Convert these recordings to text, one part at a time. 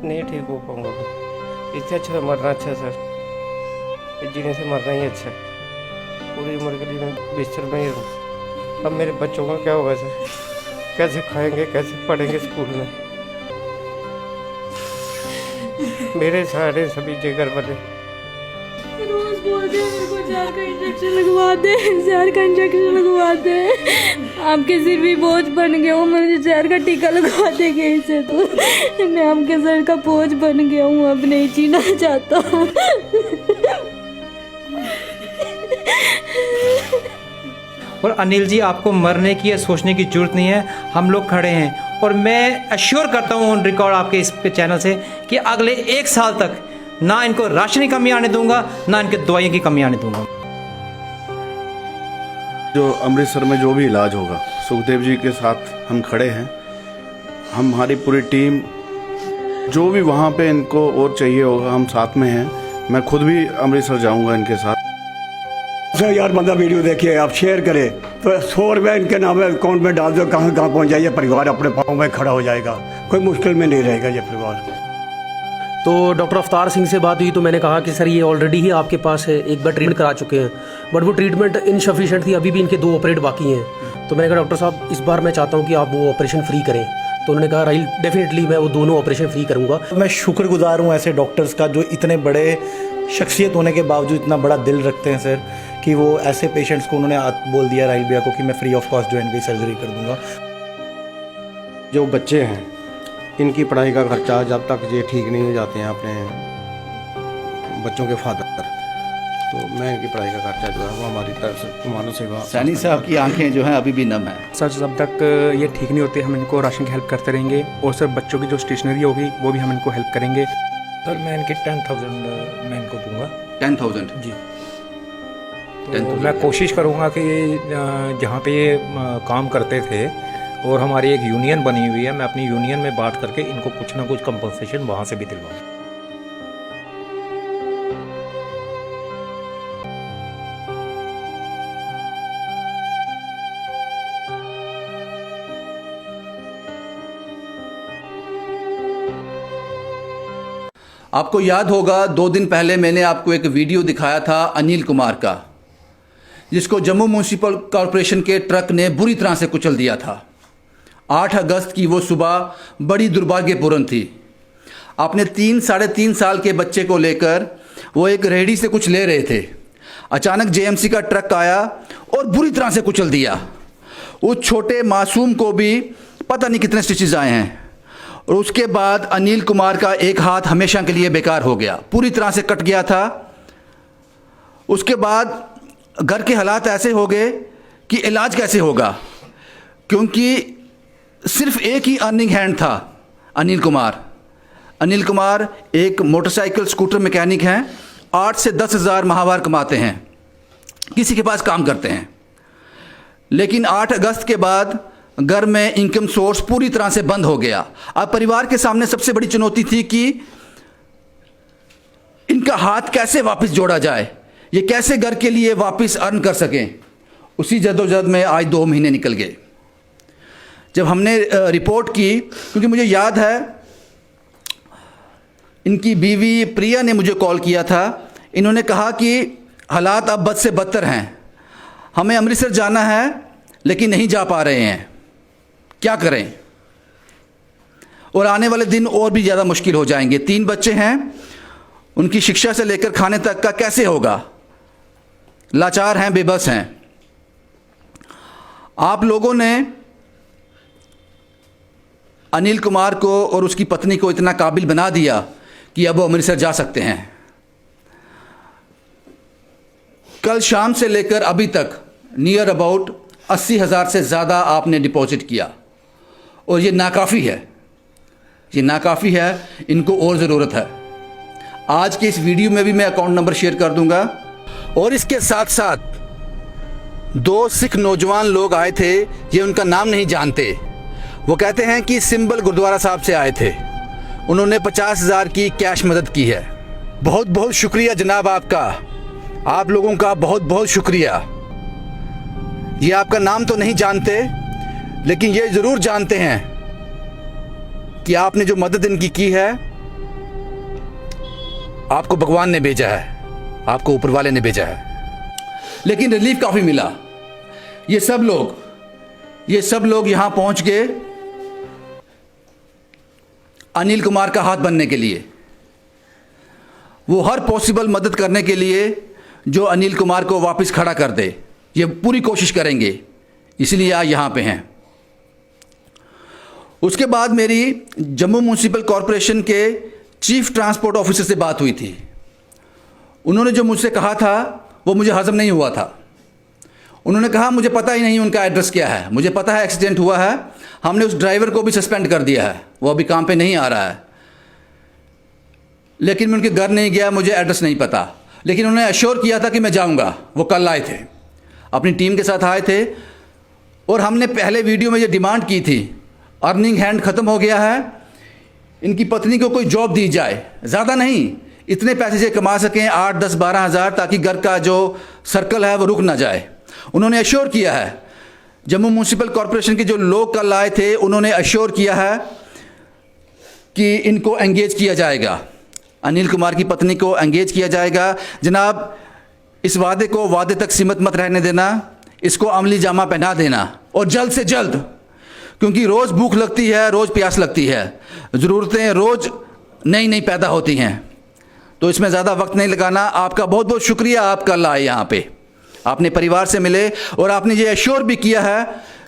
नहीं ठीक हो पाऊंगा मैं। इससे अच्छा तो मरना अच्छा सर, जीने से मरना ही अच्छा। पूरी उम्र के लिए मैं बिस्तर में ही रहूँ। अब मेरे बच्चों का क्या होगा सर, कैसे खाएंगे, कैसे पढ़ेंगे स्कूल में। मेरे सहारे सभी जिगर बने। रोज बोलते हैं मेरे को जहर का इंजेक्शन लगवा दे, जहर का इंजेक्शन लगवा दे। आपके सिर भी बोझ बन गया हूँ, मुझे जहर का टीका लगवा दे गए से तो मैं आपके सर का बोझ बन गया हूँ, अब नहीं जीना चाहता हूँ। और अनिल जी, आपको मरने की या सोचने की जरूरत नहीं है, हम लोग खड़े हैं। और मैं अश्योर करता हूँ ऑन रिकॉर्ड आपके इस चैनल से कि अगले 1 साल तक ना इनको राशन की कमी आने दूंगा, ना इनके दवाइयों की कमी आने दूंगा। जो अमृतसर में जो भी इलाज होगा, सुखदेव जी के साथ हम खड़े हैं। हमारी पूरी टीम, जो भी वहाँ पे इनको और चाहिए होगा, हम साथ में हैं। मैं खुद भी अमृतसर जाऊँगा इनके साथ। सर यार, बंदा वीडियो देखिए, आप शेयर करें तो 100 रुपये इनके नाम अकाउंट में डाल दो, कहाँ कहाँ पहुँच जाइए, परिवार अपने पाँव में खड़ा हो जाएगा, कोई मुश्किल में नहीं रहेगा ये परिवार। तो डॉक्टर अवतार सिंह से बात हुई तो मैंने कहा कि सर ये ऑलरेडी ही आपके पास है, एक बार ट्रीटमेंट करा चुके हैं, बट वो ट्रीटमेंट इनसफिशिएंट थी, अभी भी इनके 2 ऑपरेट बाकी हैं। तो मैंने कहा डॉक्टर साहब इस बार मैं चाहता हूँ कि आप वो ऑपरेशन फ्री करें। तो उन्होंने कहा राइल डेफिनेटली मैं वो दोनों ऑपरेशन फ्री करूँगा। मैं शुक्रगुजार हूँ ऐसे डॉक्टर्स का जो इतने बड़े शख्सियत होने के बावजूद इतना बड़ा दिल रखते हैं सर, कि वो ऐसे पेशेंट्स को उन्होंने बोल दिया राहिल भैया को कि मैं फ्री ऑफ कॉस्ट जो है इनकी सर्जरी कर दूंगा। जो बच्चे हैं इनकी पढ़ाई का खर्चा जब तक ये ठीक नहीं हो जाते हैं अपने बच्चों के फादर, तो मैं इनकी पढ़ाई का खर्चा जो है वो हमारी तरफ से मानव सेवा। सैनी साहब की आंखें जो हैं अभी भी नम हैं। सर जब तक ये ठीक नहीं होते हम इनको राशन की हेल्प करते रहेंगे, और सर बच्चों की जो स्टेशनरी होगी वो भी हम इनको हेल्प करेंगे। सर मैं इनके 10,000 मैं इनको दूंगा। 10,000 जी। तो मैं कोशिश करूंगा कि जहाँ पे ये काम करते थे और हमारी एक यूनियन बनी हुई है, मैं अपनी यूनियन में बात करके इनको कुछ ना कुछ कंपनसेशन वहाँ से भी दिलवाऊँ। आपको याद होगा 2 दिन पहले मैंने आपको एक वीडियो दिखाया था अनिल कुमार का, जिसको जम्मू म्यूनिसिपल कॉरपोरेशन के ट्रक ने बुरी तरह से कुचल दिया था। 8 अगस्त की वो सुबह बड़ी दुर्भाग्यपूर्ण थी। आपने 3-3.5 साल के बच्चे को लेकर वो एक रेहड़ी से कुछ ले रहे थे, अचानक जेएमसी का ट्रक आया और बुरी तरह से कुचल दिया। उस छोटे मासूम को भी पता नहीं कितने स्टिचेस आए हैं, और उसके बाद अनिल कुमार का एक हाथ हमेशा के लिए बेकार हो गया, पूरी तरह से कट गया था। उसके बाद घर के हालात ऐसे हो गए कि इलाज कैसे होगा, क्योंकि सिर्फ एक ही अर्निंग हैंड था अनिल कुमार। अनिल कुमार एक मोटरसाइकिल स्कूटर मैकेनिक हैं, 8 से 10 हज़ार माहवार कमाते हैं, किसी के पास काम करते हैं। लेकिन 8 अगस्त के बाद घर में इनकम सोर्स पूरी तरह से बंद हो गया। अब परिवार के सामने सबसे बड़ी चुनौती थी कि इनका हाथ कैसे वापस जोड़ा जाए, ये कैसे घर के लिए वापस अर्न कर सकें। उसी जद्दोजहद में आज 2 महीने निकल गए। जब हमने रिपोर्ट की, क्योंकि मुझे याद है इनकी बीवी प्रिया ने मुझे कॉल किया था, इन्होंने कहा कि हालात अब बद से बदतर हैं, हमें अमृतसर जाना है लेकिन नहीं जा पा रहे हैं, क्या करें, और आने वाले दिन और भी ज़्यादा मुश्किल हो जाएंगे। 3 बच्चे हैं, उनकी शिक्षा से लेकर खाने तक का कैसे होगा, लाचार हैं, बेबस हैं। आप लोगों ने अनिल कुमार को और उसकी पत्नी को इतना काबिल बना दिया कि अब वो अमृतसर जा सकते हैं। कल शाम से लेकर अभी तक नियर अबाउट 80,000 से ज़्यादा आपने डिपॉजिट किया, और ये नाकाफ़ी है, ये नाकाफ़ी है, इनको और ज़रूरत है। आज के इस वीडियो में भी मैं अकाउंट नंबर शेयर कर दूंगा। और इसके साथ साथ 2 सिख नौजवान लोग आए थे, ये उनका नाम नहीं जानते। वो कहते हैं कि सिंबल गुरुद्वारा साहब से आए थे, उन्होंने 50,000 की कैश मदद की है। बहुत बहुत शुक्रिया जनाब आपका, आप लोगों का बहुत बहुत शुक्रिया। ये आपका नाम तो नहीं जानते, लेकिन ये ज़रूर जानते हैं कि आपने जो मदद इनकी की है आपको भगवान ने भेजा है, आपको ऊपर वाले ने भेजा है, लेकिन रिलीफ काफ़ी मिला। ये सब लोग यहाँ पहुँच गए अनिल कुमार का हाथ बनने के लिए। वो हर पॉसिबल मदद करने के लिए जो अनिल कुमार को वापस खड़ा कर दे, ये पूरी कोशिश करेंगे, इसलिए आज यहाँ पे हैं। उसके बाद मेरी जम्मू म्यूनिसिपल कॉरपोरेशन के चीफ ट्रांसपोर्ट ऑफिसर से बात हुई थी। उन्होंने जो मुझसे कहा था वो मुझे हजम नहीं हुआ था। उन्होंने कहा मुझे पता ही नहीं उनका एड्रेस क्या है, मुझे पता है एक्सीडेंट हुआ है, हमने उस ड्राइवर को भी सस्पेंड कर दिया है, वो अभी काम पे नहीं आ रहा है, लेकिन मैं उनके घर नहीं गया, मुझे एड्रेस नहीं पता। लेकिन उन्होंने अश्योर किया था कि मैं जाऊंगा। वो कल आए थे, अपनी टीम के साथ आए थे, और हमने पहले वीडियो में ये डिमांड की थी, अर्निंग हैंड ख़त्म हो गया है, इनकी पत्नी को कोई जॉब दी जाए, ज़्यादा नहीं, इतने पैसे से कमा सकें 8, 10, 12 हज़ार, ताकि घर का जो सर्कल है वो रुक ना जाए। उन्होंने अश्योर किया है, जम्मू म्यूनिसिपल कॉरपोरेशन के जो लोग कल आए थे उन्होंने अश्योर किया है कि इनको एंगेज किया जाएगा, अनिल कुमार की पत्नी को एंगेज किया जाएगा। जनाब, इस वादे को वादे तक सीमित मत रहने देना, इसको अमली जामा पहना देना, और जल्द से जल्द, क्योंकि रोज़ भूख लगती है, रोज़ प्यास लगती है, ज़रूरतें रोज़ नई नई पैदा होती हैं, तो इसमें ज़्यादा वक्त नहीं लगाना। आपका बहुत बहुत शुक्रिया, आप कल आए यहाँ पे, आपने परिवार से मिले, और आपने ये एश्योर भी किया है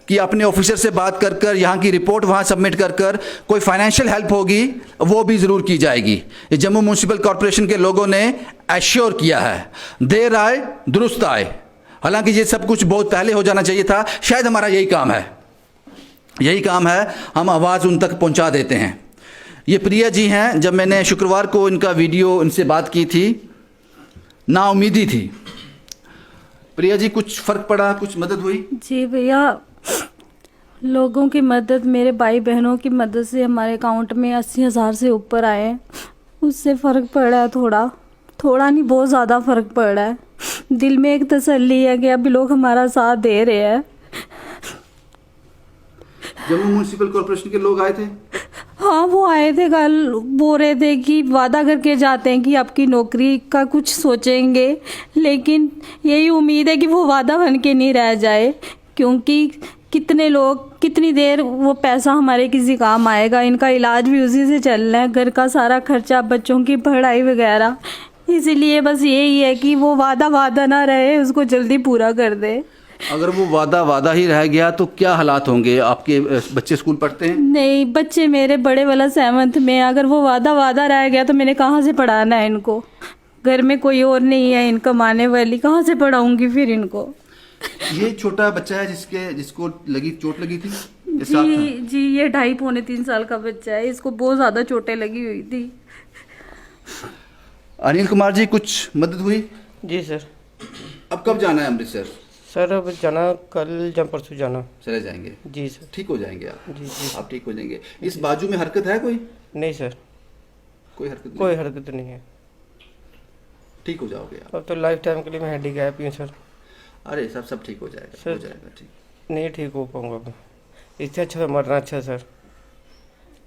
कि अपने ऑफिसर से बात कर कर यहाँ की रिपोर्ट वहाँ सबमिट कर कर कोई फाइनेंशियल हेल्प होगी वो भी ज़रूर की जाएगी। ये जम्मू म्यूनिसिपल कॉरपोरेशन के लोगों ने एश्योर किया है, देर आए दुरुस्त आए। हालांकि ये सब कुछ बहुत पहले हो जाना चाहिए था, शायद हमारा यही काम है, हम आवाज़ उन तक पहुँचा देते हैं। ये प्रिया जी हैं, जब मैंने शुक्रवार को इनका वीडियो इनसे बात की थी, नाउमीदी थी। प्रिया जी, कुछ फ़र्क पड़ा, कुछ मदद हुई? जी भैया, लोगों की मदद, मेरे भाई बहनों की मदद से हमारे अकाउंट में 80,000 से ऊपर आए हैं। उससे फ़र्क पड़ा है, थोड़ा नहीं, बहुत ज़्यादा फ़र्क पड़ा है। दिल में एक तसल्ली है कि अभी लोग हमारा साथ दे रहे हैं। जम्मू म्यूनिसिपल कॉरपोरेशन के लोग आए थे? हाँ, वो आए थे कल, बोल रहे थे कि वादा करके जाते हैं कि आपकी नौकरी का कुछ सोचेंगे, लेकिन यही उम्मीद है कि वो वादा बन के नहीं रह जाए, क्योंकि कितने लोग, कितनी देर वो पैसा हमारे किसी काम आएगा। इनका इलाज भी उसी से चल रहा है, घर का सारा खर्चा, बच्चों की पढ़ाई वगैरह। इसीलिए बस यही है कि वो वादा ना रहे, उसको जल्दी पूरा कर दे। अगर वो वादा ही रह गया तो क्या हालात होंगे? आपके बच्चे स्कूल पढ़ते हैं? नहीं, बच्चे मेरे बड़े वाला 7th में। अगर वो वादा रह गया तो मैंने कहाँ से पढ़ाना है इनको? घर में कोई और नहीं है इन कमाने वाली, कहाँ से पढ़ाऊंगी फिर इनको? ये छोटा बच्चा है जिसको चोट लगी थी? जी, ये 2.5 पौने 3 साल का बच्चा है, इसको बहुत ज़्यादा चोटें लगी हुई थी। अनिल कुमार जी, कुछ मदद हुई? जी सर। अब कब जाना है अमृतसर? सर अब जाना, कल या परसों जाना। चले जाएंगे? जी सर। ठीक हो जाएंगे आप? जी, आप ठीक हो जाएंगे। इस बाजू में हरकत है कोई? नहीं सर, कोई हरकत नहीं है। ठीक हो जाओगे आप? अब तो लाइफ टाइम के लिए मैं हैंडीकैप ही हूँ सर। अरे सब ठीक हो जाएगा सर, हो जाएगा ठीक। नहीं ठीक हो पाऊँगा मैं, इससे अच्छा तो मरना अच्छा सर,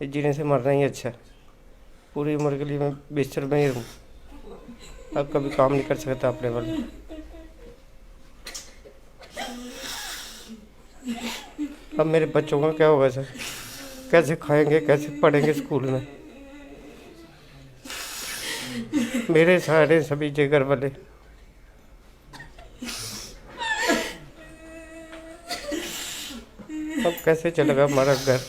इस जीने से मरना ही अच्छा। पूरी उम्र के लिए मैं बिस्तर में ही रहूँ, अब कभी काम नहीं कर सकता अपने वाले। अब मेरे बच्चों का क्या होगा सर, कैसे खाएंगे, कैसे पढ़ेंगे स्कूल में? मेरे सारे सभी जिगर वाले। अब कैसे चलेगा हमारा घर?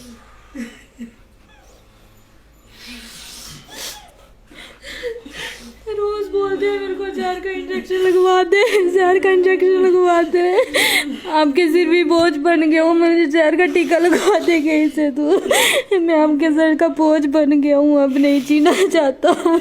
रोज बोलते हैं मेरे को जहर का इंजेक्शन लगवा दे, जहर का इंजेक्शन लगवा दे। आपके सिर भी बोझ बन गया हूँ, मुझे जहर का टीका लगवा दे कहीं से तो। मैं आपके सर का बोझ बन गया हूँ, अब नहीं जीना चाहता हूँ।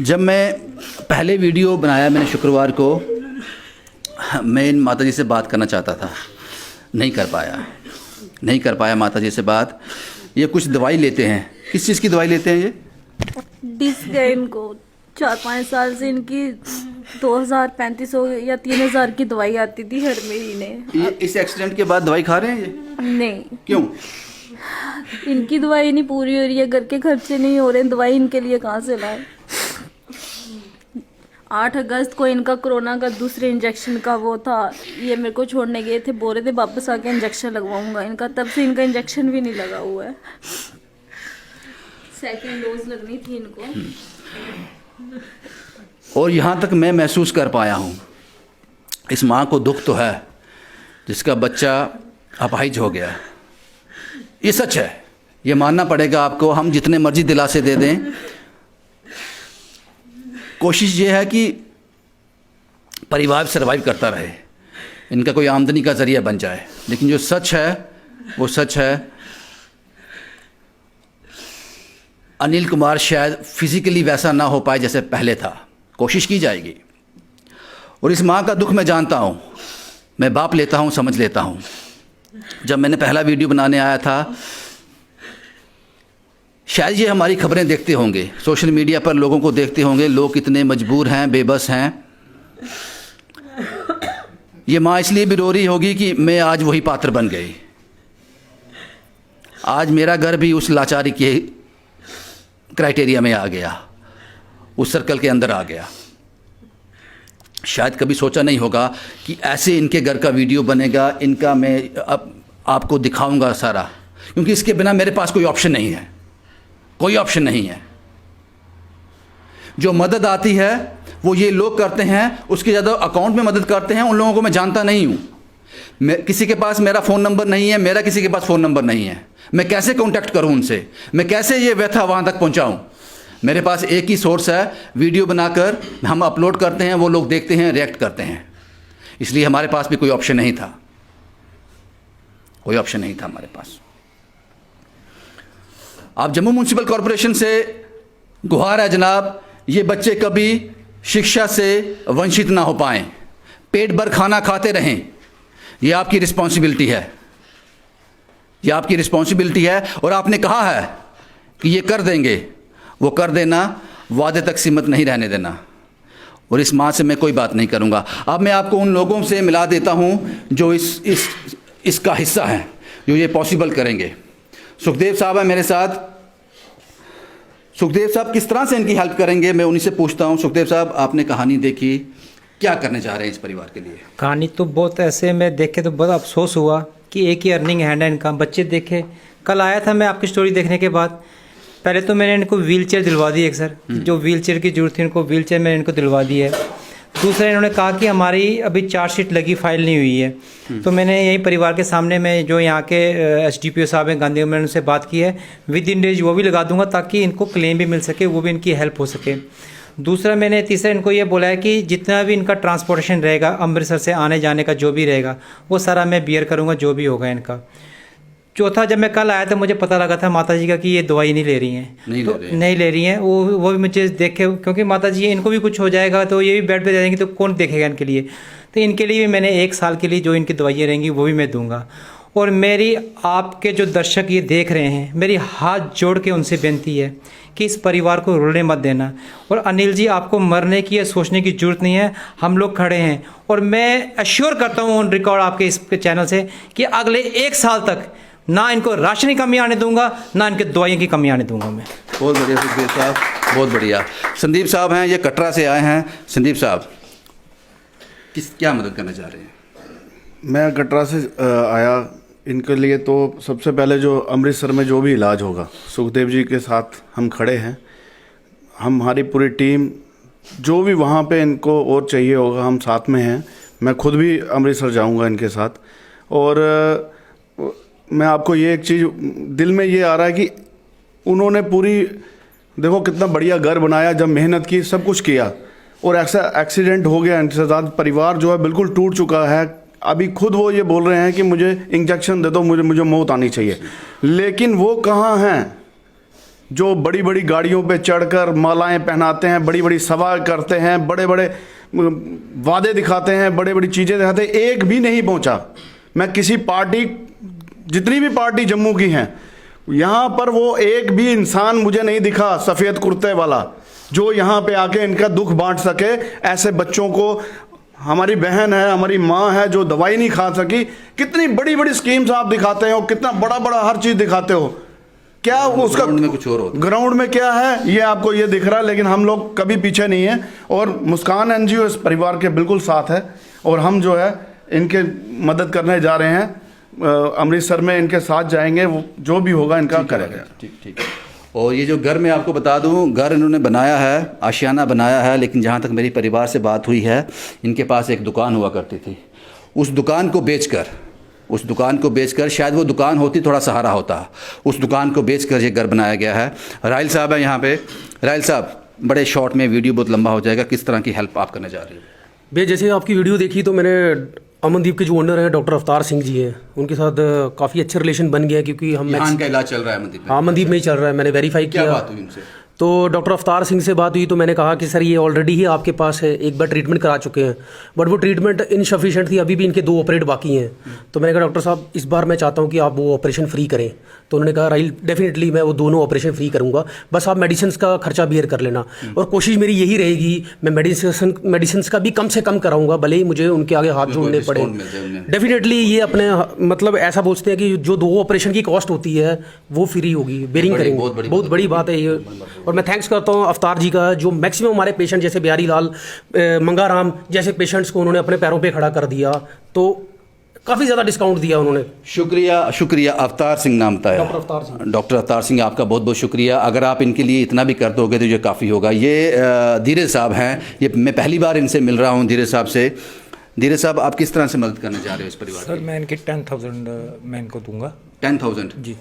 जब मैं पहले वीडियो बनाया मैंने शुक्रवार को, मैं इन माता जी से बात करना चाहता था, नहीं कर पाया माता जी से बात। ये कुछ दवाई लेते हैं। किस चीज़ की दवाई लेते हैं ये? डिस्क है इनको, 4-5 साल से इनकी 2,000-3,500 या 3,000 की दवाई आती थी हर महीने। ये इस एक्सीडेंट के बाद दवाई खा रहे हैं ये? नहीं, क्यों? इनकी दवाई नहीं पूरी हो रही है, घर के खर्चे नहीं हो रहे, दवाई इनके लिए कहाँ से लाए। 8 अगस्त को इनका कोरोना का दूसरे इंजेक्शन का वो था, ये मेरे को छोड़ने गए थे, बोल रहे थे वापस आके इंजेक्शन लगवाऊंगा इनका, तब से इनका इंजेक्शन भी नहीं लगा हुआ है। सेकेंड डोज लगनी थी इनको। और यहाँ तक मैं महसूस कर पाया हूँ, इस माँ को दुख तो है जिसका बच्चा अपाहिज हो गया। ये सच है, ये मानना पड़ेगा आपको, हम जितने मर्जी दिलासे दे दें। कोशिश ये है कि परिवार सरवाइव करता रहे, इनका कोई आमदनी का ज़रिया बन जाए, लेकिन जो सच है वो सच है। अनिल कुमार शायद फिज़िकली वैसा ना हो पाए जैसे पहले था, कोशिश की जाएगी। और इस माँ का दुख मैं जानता हूँ, मैं बाप लेता हूँ, समझ लेता हूँ। जब मैंने पहला वीडियो बनाने आया था, शायद ये हमारी खबरें देखते होंगे, सोशल मीडिया पर लोगों को देखते होंगे, लोग कितने मजबूर हैं, बेबस हैं। ये माँ इसलिए भी रो रही होगी कि मैं आज वही पात्र बन गई, आज मेरा घर भी उस लाचारी के क्राइटेरिया में आ गया, उस सर्कल के अंदर आ गया। शायद कभी सोचा नहीं होगा कि ऐसे इनके घर का वीडियो बनेगा, इनका मैं अब आपको दिखाऊंगा सारा, क्योंकि इसके बिना मेरे पास कोई ऑप्शन नहीं है, कोई ऑप्शन नहीं है। जो मदद आती है वो ये लोग करते हैं, उसके ज़्यादा अकाउंट में मदद करते हैं, उन लोगों को मैं जानता नहीं हूँ। मैं किसी के पास मेरा फ़ोन नंबर नहीं है, मेरा किसी के पास फ़ोन नंबर नहीं है, मैं कैसे कांटेक्ट करूँ उनसे, मैं कैसे ये व्यथा वहाँ तक पहुँचाऊँ। मेरे पास एक ही सोर्स है, वीडियो बनाकर हम अपलोड करते हैं, वो लोग देखते हैं, रिएक्ट करते हैं। इसलिए हमारे पास भी कोई ऑप्शन नहीं था, कोई ऑप्शन नहीं था हमारे पास। आप जम्मू म्यूनसिपल कॉरपोरेशन से गुहार है जनाब, ये बच्चे कभी शिक्षा से वंचित ना हो पाएं, पेट भर खाना खाते रहें। ये आपकी रिस्पॉन्सिबिलिटी है, ये आपकी रिस्पॉन्सिबिलिटी है। और आपने कहा है कि ये कर देंगे, वो कर देना, वादे तक सीमित नहीं रहने देना। और इस माँ से मैं कोई बात नहीं करूँगा। अब मैं आपको उन लोगों से मिला देता हूँ जो इसका हिस्सा हैं, जो ये पॉसिबल करेंगे। सुखदेव साहब हैं मेरे साथ। सुखदेव साहब किस तरह से इनकी हेल्प करेंगे, मैं उन्हीं से पूछता हूँ। सुखदेव साहब, आपने कहानी देखी, क्या करने जा रहे हैं इस परिवार के लिए? कहानी तो बहुत ऐसे में देखे तो बहुत अफसोस हुआ कि एक ही अर्निंग हैंड है इनका। बच्चे देखे, कल आया था मैं आपकी स्टोरी देखने के बाद, पहले तो मैंने इनको व्हील चेयर दिलवा दी एक सर, जो व्हील चेयर की जरूरत थी इनको व्हील चेयर मैंने इनको दिलवा दी है। दूसरा इन्होंने कहा कि हमारी अभी चार्जशीट लगी, फाइल नहीं हुई है। तो मैंने यही परिवार के सामने में जो यहाँ के SDPO साहब हैं गांधी, मैंने उनसे बात की है, विद इन डेज वो भी लगा दूंगा ताकि इनको क्लेम भी मिल सके, वो भी इनकी हेल्प हो सके। दूसरा मैंने तीसरा इनको ये बोला है कि जितना भी इनका ट्रांसपोर्टेशन रहेगा, अमृतसर से आने जाने का जो भी रहेगा, वो सारा मैं बियर करूँगा, जो भी होगा इनका। चौथा, जब मैं कल आया था मुझे पता लगा था माता जी का कि ये दवाई नहीं ले रही हैं, नहीं ले रही हैं। वो भी मुझे देखे, क्योंकि माता जी इनको भी कुछ हो जाएगा तो ये भी बेड पे जाएंगी तो कौन देखेगा इनके लिए। तो इनके लिए भी मैंने 1 साल के लिए जो इनकी दवाइयाँ रहेंगी वो भी मैं दूंगा। और मेरी आपके जो दर्शक ये देख रहे हैं, मेरी हाथ जोड़ के उनसे बेनती है कि इस परिवार को रुलने मत देना। और अनिल जी, आपको मरने की या सोचने की ज़रूरत नहीं है, हम लोग खड़े हैं। और मैं अश्योर करता हूँ ऑन रिकॉर्ड आपके इस चैनल से कि अगले 1 साल तक ना इनको राशन की कमी आने दूंगा, ना इनके दवाइयों की कमी आने दूंगा मैं। बहुत बढ़िया सुखदेव साहब, बहुत बढ़िया। संदीप साहब हैं, ये कटरा से आए हैं। संदीप साहब, क्या मदद करना चाह रहे हैं? मैं कटरा से आया इनके लिए। तो सबसे पहले जो अमृतसर में जो भी इलाज होगा, सुखदेव जी के साथ हम खड़े हैं। हमारी पूरी टीम, जो भी वहाँ पे इनको और चाहिए होगा, हम साथ में हैं। मैं खुद भी अमृतसर जाऊँगा इनके साथ। और मैं आपको ये एक चीज़ दिल में ये आ रहा है कि उन्होंने पूरी, देखो कितना बढ़िया घर बनाया, जब मेहनत की, सब कुछ किया, और ऐसा एक्सीडेंट हो गया इनके साथ। परिवार जो है बिल्कुल टूट चुका है। अभी खुद वो ये बोल रहे हैं कि मुझे इंजेक्शन दे दो, मुझे मौत आनी चाहिए। लेकिन वो कहाँ हैं जो बड़ी बड़ी गाड़ियों पे चढ़कर मालाएं पहनाते हैं, बड़ी बड़ी सभा करते हैं, बड़े बड़े वादे दिखाते हैं, बड़ी बड़ी चीज़ें दिखाते हैं, एक भी नहीं पहुंचा। मैं किसी पार्टी, जितनी भी पार्टी जम्मू की हैं, यहाँ पर वो एक भी इंसान मुझे नहीं दिखा सफ़ेद कुर्ते वाला जो यहाँ पे आके इनका दुख बांट सके। ऐसे बच्चों को, हमारी बहन है, हमारी माँ है जो दवाई नहीं खा सकी, कितनी बड़ी बड़ी स्कीम्स आप दिखाते हो, कितना बड़ा बड़ा हर चीज़ दिखाते हो, क्या उसका ग्राउंड में कुछ और होता है। ग्राउंड में क्या है ये आपको ये दिख रहा है, लेकिन हम लोग कभी पीछे नहीं है। और मुस्कान एनजीओ इस परिवार के बिल्कुल साथ है और हम जो है इनके मदद करने जा रहे हैं। अमृतसर में इनके साथ जाएंगे, वो जो भी होगा इनका करेंगे। ठीक। और ये जो घर मैं आपको बता दूं, घर इन्होंने बनाया है, आशियाना बनाया है, लेकिन जहाँ तक मेरी परिवार से बात हुई है, इनके पास एक दुकान हुआ करती थी। उस दुकान को बेचकर शायद वो दुकान होती थोड़ा सहारा होता, उस दुकान को बेचकर ये घर बनाया गया है। राहिल साहब है यहाँ पे। राहिल साहब, बड़े शॉर्ट में, वीडियो बहुत लंबा हो जाएगा, किस तरह की हेल्प आप करने जा रहे हो? भैया जैसे आपकी वीडियो देखी तो मैंने अमनदीप के जो ओनर हैं डॉक्टर अवतार सिंह जी हैं, उनके साथ काफ़ी अच्छा रिलेशन बन गया, क्योंकि हम का इलाज चल रहा है अमनदीप में? हाँ, अमनदीप में ही चल रहा है। मैंने वेरीफाई किया। क्या बात हुई उनसे? तो डॉक्टर अवतार सिंह से बात हुई तो मैंने कहा कि सर ये ऑलरेडी ही आपके पास है, एक बार ट्रीटमेंट करा चुके हैं, बट वो ट्रीटमेंट इनसफिशिएंट थी, अभी भी इनके 2 ऑपरेट बाकी हैं। तो मैंने कहा डॉक्टर साहब इस बार मैं चाहता हूँ कि आप वो ऑपरेशन फ्री करें। तो उन्होंने कहा राइल डेफिनेटली मैं वो दोनों ऑपरेशन फ्री करूँगा, बस आप मेडिसिन का खर्चा बियर कर लेना। और कोशिश मेरी यही रहेगी, मैं मेडिसिन का भी कम से कम कराऊंगा, भले ही मुझे उनके आगे हाथ जोड़ने पड़े। डेफिनेटली ये अपने मतलब ऐसा बोलते हैं कि जो 2 ऑपरेशन की कॉस्ट होती है वो फ्री होगी, बेरिंग करेंगे। बहुत बड़ी बात है ये। और मैं थैंक्स करता हूँ अवतार जी का, जो मैक्सिमम हमारे पेशेंट जैसे बिहारी लाल, मंगाराम जैसे पेशेंट्स को उन्होंने अपने पैरों पे खड़ा कर दिया, तो काफ़ी ज़्यादा डिस्काउंट दिया उन्होंने। शुक्रिया। अवतार सिंह नाम था, डॉक्टर अवतार सिंह, आपका बहुत बहुत शुक्रिया। अगर आप इनके लिए इतना भी कर दोगे तो ये काफ़ी होगा। ये धीरज साहब हैं, ये मैं पहली बार इनसे मिल रहा हूँ, धीरज साहब से। धीरज साहब, आप किस तरह से मदद करने जा रहे हो इस परिवार की? सर मैं इनकी 10,000 मैं इनको दूंगा। 10,000 जी।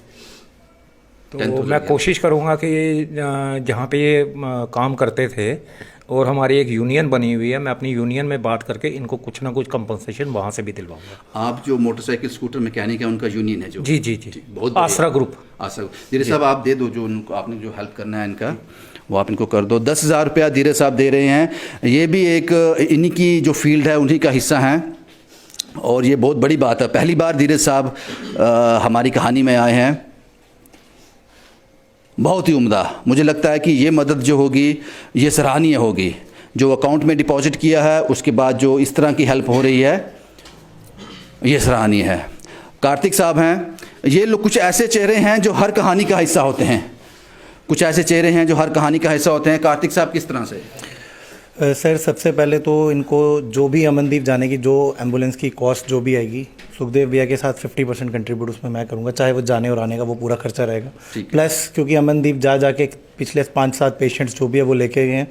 तो मैं कोशिश करूंगा कि जहाँ पे ये काम करते थे और हमारी एक यूनियन बनी हुई है, मैं अपनी यूनियन में बात करके इनको कुछ ना कुछ कंपनसेशन वहाँ से भी दिलवाऊंगा। आप जो मोटरसाइकिल स्कूटर मैकेनिक है उनका यूनियन है जो? जी। बहुत आसरा ग्रुप। धीरज साहब, आप दे दो, जो उनको आपने जो हेल्प करना है इनका वो आप इनको कर दो। 10,000 रुपया धीरज साहब दे रहे हैं। ये भी एक इन्हीं की जो फील्ड है उन्हीं का हिस्सा है और ये बहुत बड़ी बात है। पहली बार धीरज साहब हमारी कहानी में आए हैं। बहुत ही उम्दा। मुझे लगता है कि ये मदद जो होगी ये सराहनीय होगी। जो अकाउंट में डिपॉजिट किया है उसके बाद जो इस तरह की हेल्प हो रही है ये सराहनीय है। कार्तिक साहब हैं, ये लोग कुछ ऐसे चेहरे हैं जो हर कहानी का हिस्सा होते हैं। कार्तिक साहब, किस तरह से? सर सबसे पहले तो इनको जो भी अमनदीप जाने की जो एम्बुलेंस की कॉस्ट जो भी आएगी, सुखदेव भैया के साथ 50% कंट्रीब्यूट उसमें मैं करूँगा, चाहे वो जाने और आने का वो पूरा खर्चा रहेगा। प्लस क्योंकि अमनदीप जाके पिछले 5-7 पेशेंट्स जो भी है वो लेके गए हैं,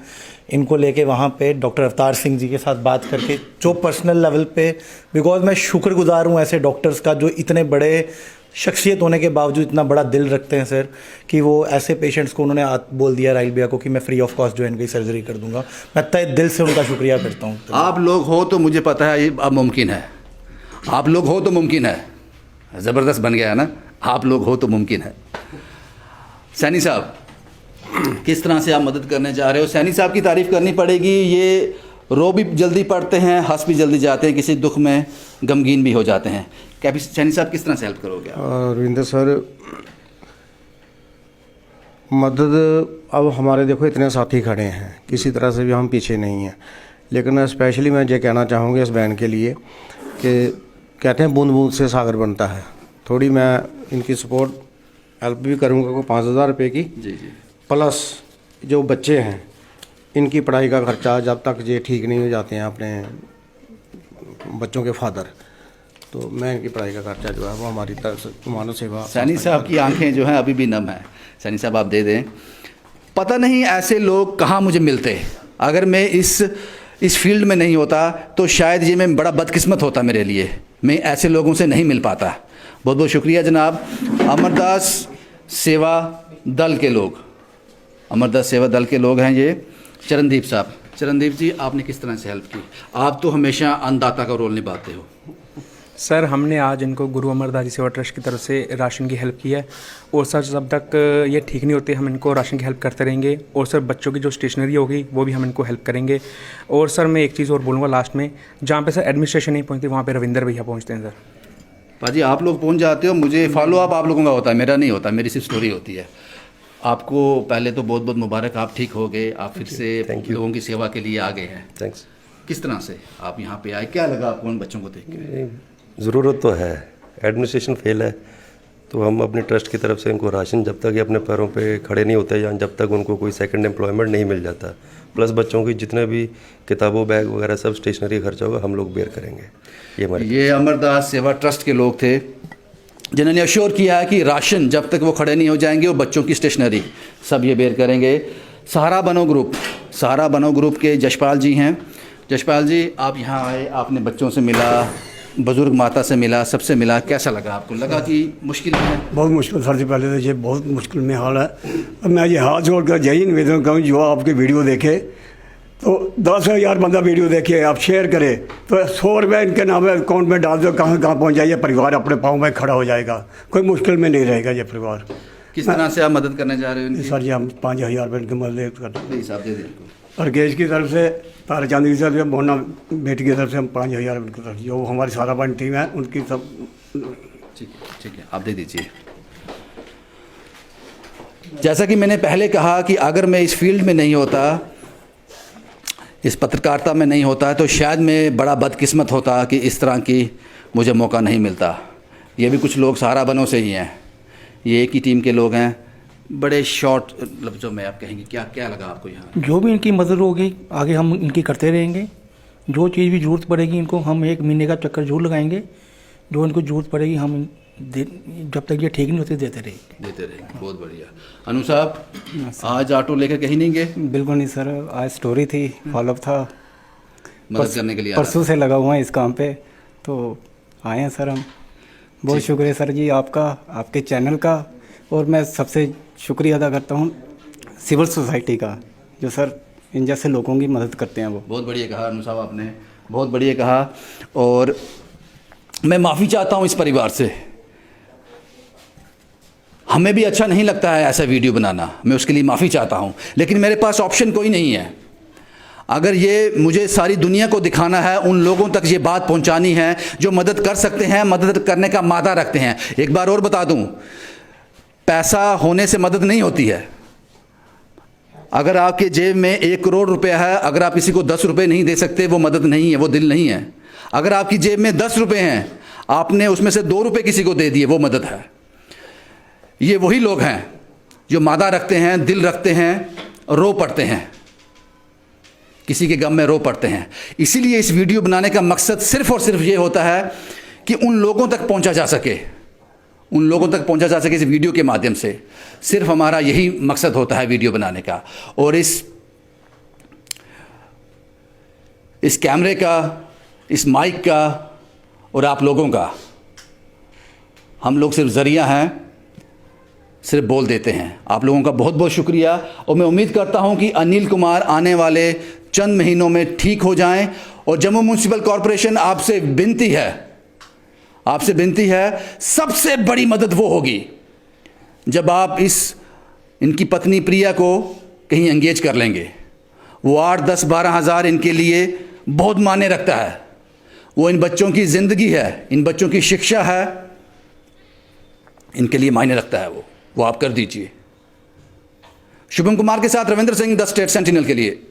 इनको लेके वहाँ पे डॉक्टर अवतार सिंह जी के साथ बात करके जो पर्सनल लेवल पे, बिकॉज मैं शुक्रगुजार हूँ ऐसे डॉक्टर्स का जो इतने बड़े शख्सियत होने के बावजूद इतना बड़ा दिल रखते हैं सर, कि वो ऐसे पेशेंट्स को उन्होंने बोल दिया राहिल भैया को कि मैं फ्री ऑफ कॉस्ट जो है इनकी सर्जरी कर दूंगा। मैं तहे दिल से उनका शुक्रिया करता हूँ। आप लोग हो तो मुझे पता है ये अब मुमकिन है। आप लोग हो तो मुमकिन है। ज़बरदस्त बन गया है ना, आप लोग हो तो मुमकिन है। सैनी साहब, किस तरह से आप मदद करने जा रहे हो? सैनी साहब की तारीफ़ करनी पड़ेगी। ये रो भी जल्दी पड़ते हैं, हंस भी जल्दी जाते हैं, किसी दुख में गमगीन भी हो जाते हैं। क्या सैनी साहब किस तरह से हेल्प करोगे? रविंदर सर, मदद अब हमारे देखो इतने साथी खड़े हैं, किसी तरह से भी हम पीछे नहीं हैं, लेकिन स्पेशली मैं ये कहना चाहूँगी इस बैंड के लिए कि कहते हैं बूंद बूंद से सागर बनता है। थोड़ी मैं इनकी सपोर्ट हेल्प भी करूँगा को 5,000 रुपये की। जी। प्लस जो बच्चे हैं इनकी पढ़ाई का खर्चा जब तक ये ठीक नहीं हो जाते हैं अपने बच्चों के फादर, तो मैं इनकी पढ़ाई का खर्चा जो है वो हमारी तरफ से मानव सेवा। सैनी साहब की आंखें जो हैं अभी भी नम है। सैनी साहब आप दे दें। पता नहीं ऐसे लोग कहाँ मुझे मिलते। अगर मैं इस फील्ड में नहीं होता तो शायद ये मैं बड़ा बदकिस्मत होता मेरे लिए। मैं ऐसे लोगों से नहीं मिल पाता। बहुत बहुत शुक्रिया जनाब। अमरदास सेवा दल के लोग हैं ये। चरणदीप साहब, चरणदीप जी, आपने किस तरह से हेल्प की? आप तो हमेशा अन्नदाता का रोल निभाते हो। सर, हमने आज इनको गुरु अमरदास जी सेवा ट्रस्ट की तरफ से राशन की हेल्प की है और सर जब तक ये ठीक नहीं होते हम इनको राशन की हेल्प करते रहेंगे। और सर बच्चों की जो स्टेशनरी होगी वो भी हम इनको हेल्प करेंगे। और सर मैं एक चीज़ और बोलूँगा लास्ट में, जहाँ पे सर एडमिनिस्ट्रेशन नहीं पहुँचती वहाँ पे रविंदर भैया पहुँचते हैं सर। पाजी आप लोग पहुंच जाते हो, मुझे फॉलो अप आप लोगों का होता है, मेरा नहीं होता, मेरी सिर्फ स्टोरी होती है। आपको पहले तो बहुत बहुत मुबारक, आप ठीक हो गए, आप फिर से लोगों की सेवा के लिए आ गए हैं। थैंक्स। किस तरह से आप यहाँ पे आए, क्या लगा आपको उन बच्चों को देख के? ज़रूरत तो है, एडमिनिस्ट्रेशन फेल है, तो हम अपने ट्रस्ट की तरफ से इनको राशन जब तक ये अपने पैरों पे खड़े नहीं होते या जब तक उनको कोई सेकंड एम्प्लॉयमेंट नहीं मिल जाता, प्लस बच्चों की जितने भी किताबों बैग वगैरह सब स्टेशनरी खर्चा होगा हम लोग बेयर करेंगे। ये अमरदास सेवा ट्रस्ट के लोग थे जिन्होंने अश्योर किया है कि राशन जब तक वो खड़े नहीं हो जाएंगे, वो बच्चों की स्टेशनरी सब ये बेयर करेंगे। सहारा बनो ग्रुप के जशपाल जी हैं। जशपाल जी, आप यहाँ आए, आपने बच्चों से मिला, बुजुर्ग माता से मिला, सबसे मिला, कैसा लगा आपको? लगा कि मुश्किल है? बहुत मुश्किल सर जी, पहले तो ये बहुत मुश्किल में हाल है। अब मैं ये हाथ जोड़कर यही निवेदन करूँ, जो आपकी वीडियो देखे तो 10,000 बंदा वीडियो देखे, आप शेयर करें तो 100 रुपये इनके नाम अकाउंट में डाल दो, कहाँ पहुँच जाइए, परिवार अपने पाँव में खड़ा हो जाएगा, कोई मुश्किल में नहीं रहेगा ये परिवार। किस तरह से आप मदद करने जा रहे हो इनकी? सर जी हम 5,000 रुपये इनकी मदद कर हिसाब दे दें। अर्गेज की तरफ से, तारा चांदी की तरफ से, मोहना बेटी की तरफ से हम 5,000 उनकी तरफ, जो हमारी सारा बन टीम है उनकी सब। ठीक है, आप दे दीजिए। जैसा कि मैंने पहले कहा कि अगर मैं इस फील्ड में नहीं होता, इस पत्रकारिता में नहीं होता, तो शायद मैं बड़ा बदकिस्मत होता कि इस तरह की मुझे मौका नहीं मिलता। ये भी कुछ लोग सहारा बनों से ही हैं, ये एक ही टीम के लोग हैं। बड़े शॉर्ट लफ्ज़ों में आप कहेंगे क्या लगा आपको यहाँ? जो भी इनकी मदद होगी आगे हम इनकी करते रहेंगे, जो चीज़ भी ज़रूरत पड़ेगी इनको हम 1 महीने का चक्कर जरूर लगाएंगे, जो इनको ज़रूरत पड़ेगी हम जब तक ये ठीक नहीं होते देते रहेंगे। बहुत बढ़िया। अनु साहब, आज ऑटो लेकर कहीं नहीं गए? बिल्कुल नहीं सर, आज स्टोरी थी, फॉलोअप था, मदद करने के लिए परसों से लगा हुआ है इस काम पे, तो आए हैं सर हम। बहुत शुक्रिया सर जी आपका, आपके चैनल का, और मैं सबसे शुक्रिया अदा करता हूँ सिविल सोसाइटी का, जो सर इन जैसे लोगों की मदद करते हैं। वो बहुत बढ़िया कहा अनु साहब, आपने बहुत बढ़िया कहा, और मैं माफ़ी चाहता हूँ इस परिवार से। हमें भी अच्छा नहीं लगता है ऐसा वीडियो बनाना, मैं उसके लिए माफ़ी चाहता हूँ, लेकिन मेरे पास ऑप्शन कोई नहीं है। अगर ये मुझे सारी दुनिया को दिखाना है, उन लोगों तक ये बात पहुँचानी है जो मदद कर सकते हैं, मदद करने का मादा रखते हैं। एक बार और बता दूँ, पैसा होने से मदद नहीं होती है। अगर आपके जेब में 1 करोड़ रुपया है, अगर आप किसी को 10 रुपये नहीं दे सकते, वो मदद नहीं है, वो दिल नहीं है। अगर आपकी जेब में 10 रुपये हैं, आपने उसमें से 2 रुपये किसी को दे दिए, वो मदद है। ये वही लोग हैं जो मादा रखते हैं, दिल रखते हैं, रो पड़ते हैं, किसी के गम में रो पड़ते हैं। इसीलिए इस वीडियो बनाने का मकसद सिर्फ और सिर्फ ये होता है कि उन लोगों तक पहुंचा जा सके, उन लोगों तक पहुंचा जा सके इस वीडियो के माध्यम से। सिर्फ हमारा यही मकसद होता है वीडियो बनाने का, और इस कैमरे का, इस माइक का और आप लोगों का, हम लोग सिर्फ जरिया हैं, सिर्फ बोल देते हैं। आप लोगों का बहुत बहुत शुक्रिया, और मैं उम्मीद करता हूं कि अनिल कुमार आने वाले चंद महीनों में ठीक हो जाएं। और जम्मू म्यूनसिपल कॉरपोरेशन आपसे विनती है, सबसे बड़ी मदद वो होगी जब आप इनकी पत्नी प्रिया को कहीं एंगेज कर लेंगे। वो 8, 10, 12 हज़ार इनके लिए बहुत मायने रखता है। वो इन बच्चों की ज़िंदगी है, इन बच्चों की शिक्षा है, इनके लिए मायने रखता है। वो आप कर दीजिए। शुभम कुमार के साथ Ravindra Singh, the state sentinel के लिए।